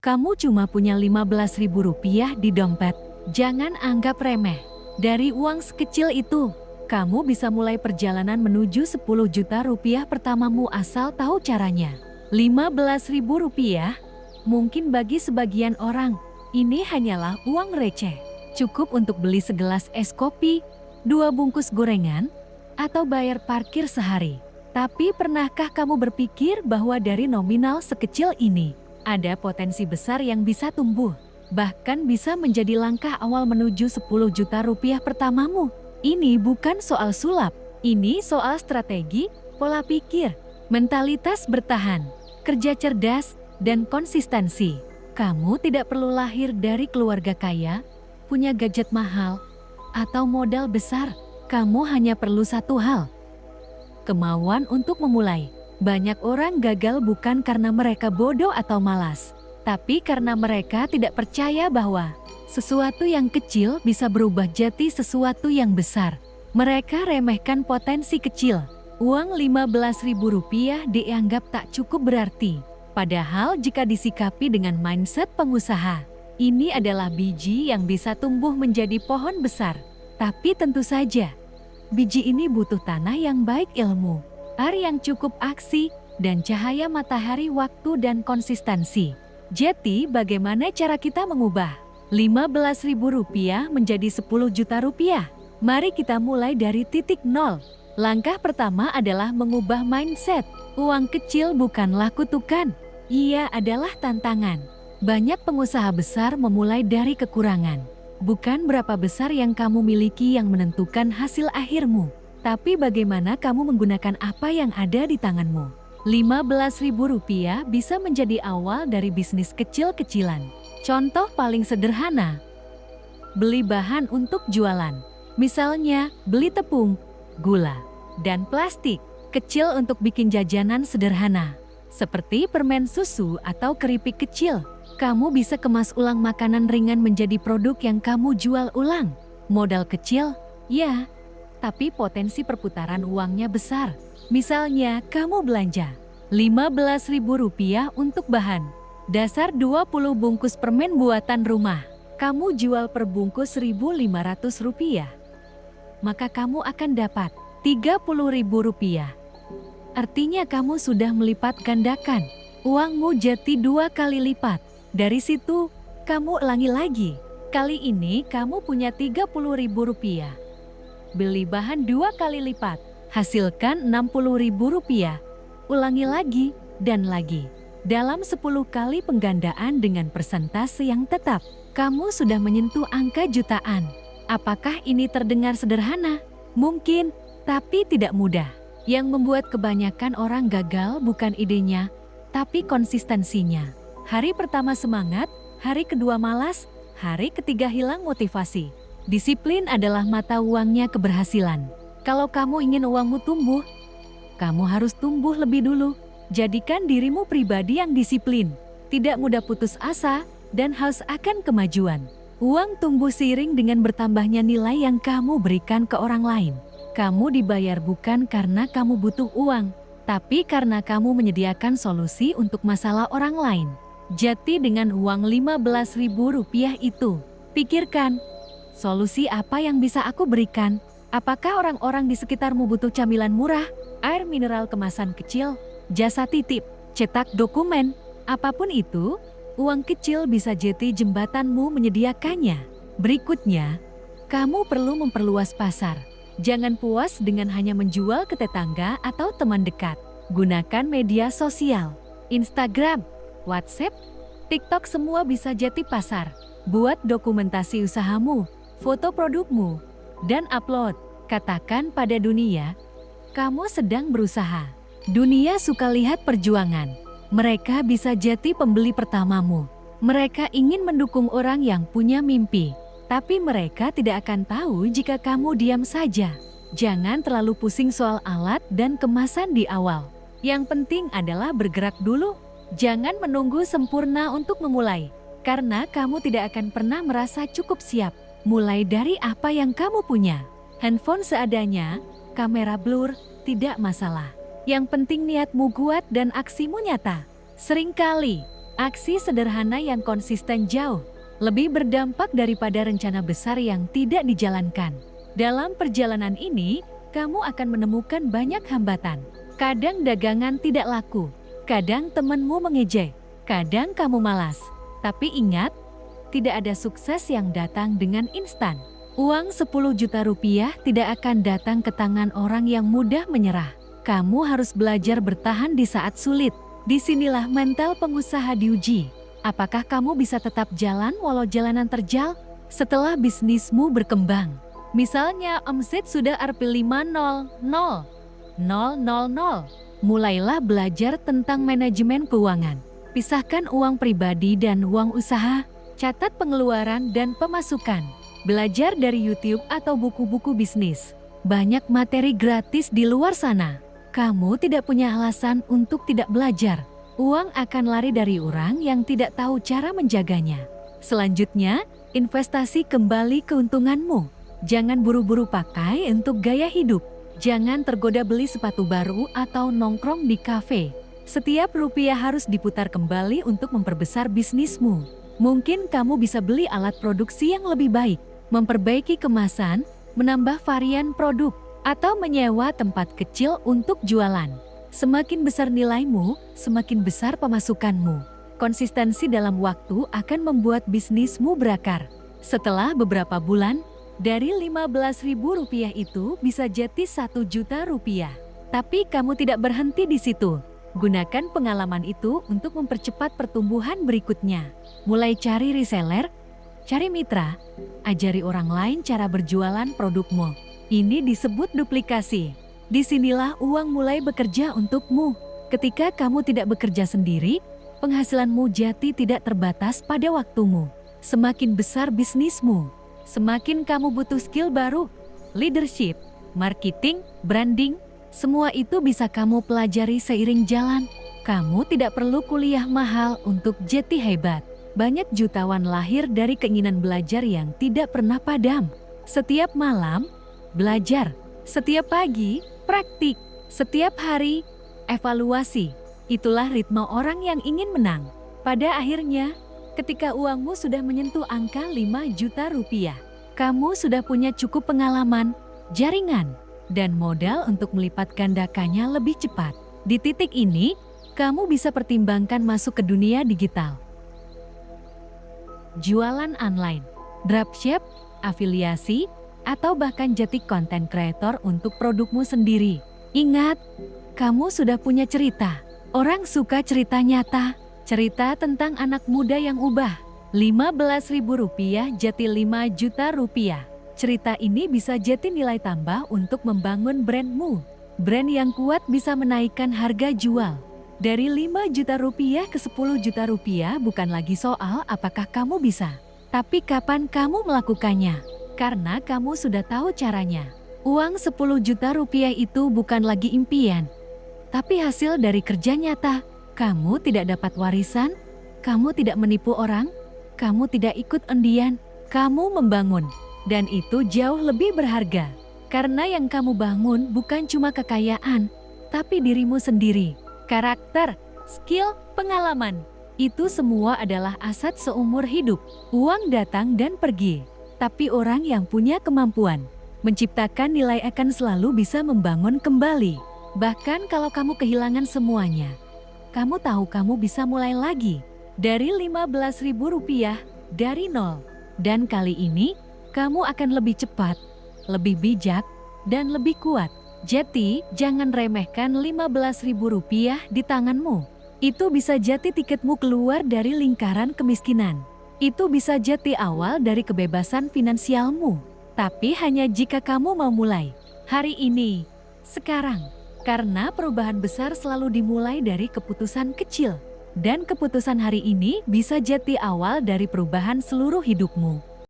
Kamu cuma punya Rp15.000 di dompet. Jangan anggap remeh. Dari uang sekecil itu, kamu bisa mulai perjalanan menuju 10 juta rupiah pertamamu asal tahu caranya. Rp15.000 mungkin bagi sebagian orang, ini hanyalah uang receh. Cukup untuk beli segelas es kopi, 2 bungkus gorengan, atau bayar parkir sehari. Tapi pernahkah kamu berpikir bahwa dari nominal sekecil ini, ada potensi besar yang bisa tumbuh? Bahkan bisa menjadi langkah awal menuju 10 juta rupiah pertamamu. Ini bukan soal sulap, ini soal strategi, pola pikir, mentalitas bertahan, kerja cerdas, dan konsistensi. Kamu tidak perlu lahir dari keluarga kaya, punya gadget mahal, atau modal besar. Kamu hanya perlu satu hal, kemauan untuk memulai. Banyak orang gagal bukan karena mereka bodoh atau malas, tapi karena mereka tidak percaya bahwa sesuatu yang kecil bisa berubah jadi sesuatu yang besar. Mereka remehkan potensi kecil. Uang Rp15.000 dianggap tak cukup berarti. Padahal jika disikapi dengan mindset pengusaha, ini adalah biji yang bisa tumbuh menjadi pohon besar. Tapi tentu saja, biji ini butuh tanah yang baik, ilmu, air yang cukup, aksi, dan cahaya matahari, waktu, dan konsistensi. Jadi, bagaimana cara kita mengubah Rp15.000 menjadi 10 juta rupiah? Mari kita mulai dari titik nol. Langkah pertama adalah mengubah mindset. Uang kecil bukanlah kutukan, ia adalah tantangan. Banyak pengusaha besar memulai dari kekurangan. Bukan berapa besar yang kamu miliki yang menentukan hasil akhirmu, tapi bagaimana kamu menggunakan apa yang ada di tanganmu. Rp15.000 bisa menjadi awal dari bisnis kecil-kecilan. Contoh paling sederhana, beli bahan untuk jualan. Misalnya, beli tepung, gula, dan plastik kecil untuk bikin jajanan sederhana, seperti permen susu atau keripik kecil. Kamu bisa kemas ulang makanan ringan menjadi produk yang kamu jual ulang. Modal kecil, ya, tapi potensi perputaran uangnya besar. Misalnya, kamu belanja Rp15.000 untuk bahan dasar 20 bungkus permen buatan rumah. Kamu jual per bungkus Rp1.500. Maka kamu akan dapat Rp30.000. Artinya kamu sudah melipat gandakan uangmu jadi 2 kali lipat. Dari situ, kamu ulangi lagi. Kali ini kamu punya Rp30.000. Beli bahan 2 kali lipat, hasilkan Rp60.000. Ulangi lagi dan lagi. Dalam 10 kali penggandaan dengan persentase yang tetap, kamu sudah menyentuh angka jutaan. Apakah ini terdengar sederhana? Mungkin, tapi tidak mudah. Yang membuat kebanyakan orang gagal bukan idenya, tapi konsistensinya. Hari pertama semangat, hari kedua malas, hari ketiga hilang motivasi. Disiplin adalah mata uangnya keberhasilan. Kalau kamu ingin uangmu tumbuh, kamu harus tumbuh lebih dulu. Jadikan dirimu pribadi yang disiplin, tidak mudah putus asa, dan haus akan kemajuan. Uang tumbuh seiring dengan bertambahnya nilai yang kamu berikan ke orang lain. Kamu dibayar bukan karena kamu butuh uang, tapi karena kamu menyediakan solusi untuk masalah orang lain. Jadi dengan uang Rp15.000 itu, pikirkan, solusi apa yang bisa aku berikan? Apakah orang-orang di sekitarmu butuh camilan murah, air mineral kemasan kecil, jasa titip, cetak dokumen, apapun itu, uang kecil bisa jadi jembatanmu menyediakannya. Berikutnya, kamu perlu memperluas pasar. Jangan puas dengan hanya menjual ke tetangga atau teman dekat. Gunakan media sosial, Instagram, WhatsApp, TikTok, semua bisa jadi pasar. Buat dokumentasi usahamu, foto produkmu, dan upload. Katakan pada dunia, kamu sedang berusaha. Dunia suka lihat perjuangan. Mereka bisa jadi pembeli pertamamu. Mereka ingin mendukung orang yang punya mimpi. Tapi mereka tidak akan tahu jika kamu diam saja. Jangan terlalu pusing soal alat dan kemasan di awal. Yang penting adalah bergerak dulu. Jangan menunggu sempurna untuk memulai, karena kamu tidak akan pernah merasa cukup siap. Mulai dari apa yang kamu punya. Handphone seadanya, kamera blur, tidak masalah. Yang penting niatmu kuat dan aksimu nyata. Seringkali, Aksi sederhana yang konsisten jauh lebih berdampak daripada rencana besar yang tidak dijalankan. Dalam perjalanan ini, kamu akan menemukan banyak hambatan. Kadang dagangan tidak laku, kadang temanmu mengejek, kadang kamu malas. Tapi ingat, tidak ada sukses yang datang dengan instan. Uang 10 juta rupiah tidak akan datang ke tangan orang yang mudah menyerah. Kamu harus belajar bertahan di saat sulit. Disinilah mental pengusaha diuji. Apakah kamu bisa tetap jalan walau jalanan terjal setelah bisnismu berkembang? Misalnya omset sudah Rp500.000. Mulailah belajar tentang manajemen keuangan. Pisahkan uang pribadi dan uang usaha. Catat pengeluaran dan pemasukan. Belajar dari YouTube atau buku-buku bisnis. Banyak materi gratis di luar sana. Kamu tidak punya alasan untuk tidak belajar. Uang akan lari dari orang yang tidak tahu cara menjaganya. Selanjutnya, investasi kembali keuntunganmu. Jangan buru-buru pakai untuk gaya hidup. Jangan tergoda beli sepatu baru atau nongkrong di kafe. Setiap rupiah harus diputar kembali untuk memperbesar bisnismu. Mungkin kamu bisa beli alat produksi yang lebih baik, memperbaiki kemasan, menambah varian produk, atau menyewa tempat kecil untuk jualan. Semakin besar nilaimu, semakin besar pemasukanmu. Konsistensi dalam waktu akan membuat bisnismu berakar. Setelah beberapa bulan, dari Rp15.000 itu bisa jadi Rp1 juta. Tapi kamu tidak berhenti di situ. Gunakan pengalaman itu untuk mempercepat pertumbuhan berikutnya. Mulai cari reseller, cari mitra, ajari orang lain cara berjualan produkmu. Ini disebut duplikasi. Disinilah uang mulai bekerja untukmu. Ketika kamu tidak bekerja sendiri, penghasilanmu jati tidak terbatas pada waktumu. Semakin besar bisnismu, semakin kamu butuh skill baru, leadership, marketing, branding, semua itu bisa kamu pelajari seiring jalan. Kamu tidak perlu kuliah mahal untuk jadi hebat. Banyak jutawan lahir dari keinginan belajar yang tidak pernah padam. Setiap malam, belajar. Setiap pagi, praktik. Setiap hari, evaluasi. Itulah ritme orang yang ingin menang. Pada akhirnya, ketika uangmu sudah menyentuh angka Rp5 juta, kamu sudah punya cukup pengalaman, jaringan, dan modal untuk melipat gandakannya lebih cepat. Di titik ini, kamu bisa pertimbangkan masuk ke dunia digital. Jualan online, dropship, afiliasi, atau bahkan jadi konten kreator untuk produkmu sendiri. Ingat, kamu sudah punya cerita. Orang suka cerita nyata, cerita tentang anak muda yang ubah. Rp15.000 jadi Rp5 juta. Cerita ini bisa jadi nilai tambah untuk membangun brandmu. Brand yang kuat bisa menaikkan harga jual. Dari Rp5 juta ke Rp10 juta bukan lagi soal apakah kamu bisa, tapi kapan kamu melakukannya. Karena kamu sudah tahu caranya. Uang Rp10 juta itu bukan lagi impian, tapi hasil dari kerja nyata. Kamu tidak dapat warisan, kamu tidak menipu orang, kamu tidak ikut undian, kamu membangun. Dan itu jauh lebih berharga. Karena yang kamu bangun bukan cuma kekayaan, tapi dirimu sendiri. Karakter, skill, pengalaman. Itu semua adalah aset seumur hidup. Uang datang dan pergi. Tapi orang yang punya kemampuan menciptakan nilai akan selalu bisa membangun kembali. Bahkan kalau kamu kehilangan semuanya, kamu tahu kamu bisa mulai lagi. Dari Rp15.000 dari nol. Dan kali ini, kamu akan lebih cepat, lebih bijak, dan lebih kuat. Jadi, jangan remehkan Rp15.000 di tanganmu. Itu bisa jadi tiketmu keluar dari lingkaran kemiskinan. Itu bisa jadi awal dari kebebasan finansialmu. Tapi hanya jika kamu mau mulai. Hari ini, sekarang. Karena perubahan besar selalu dimulai dari keputusan kecil. Dan keputusan hari ini bisa jadi awal dari perubahan seluruh hidupmu.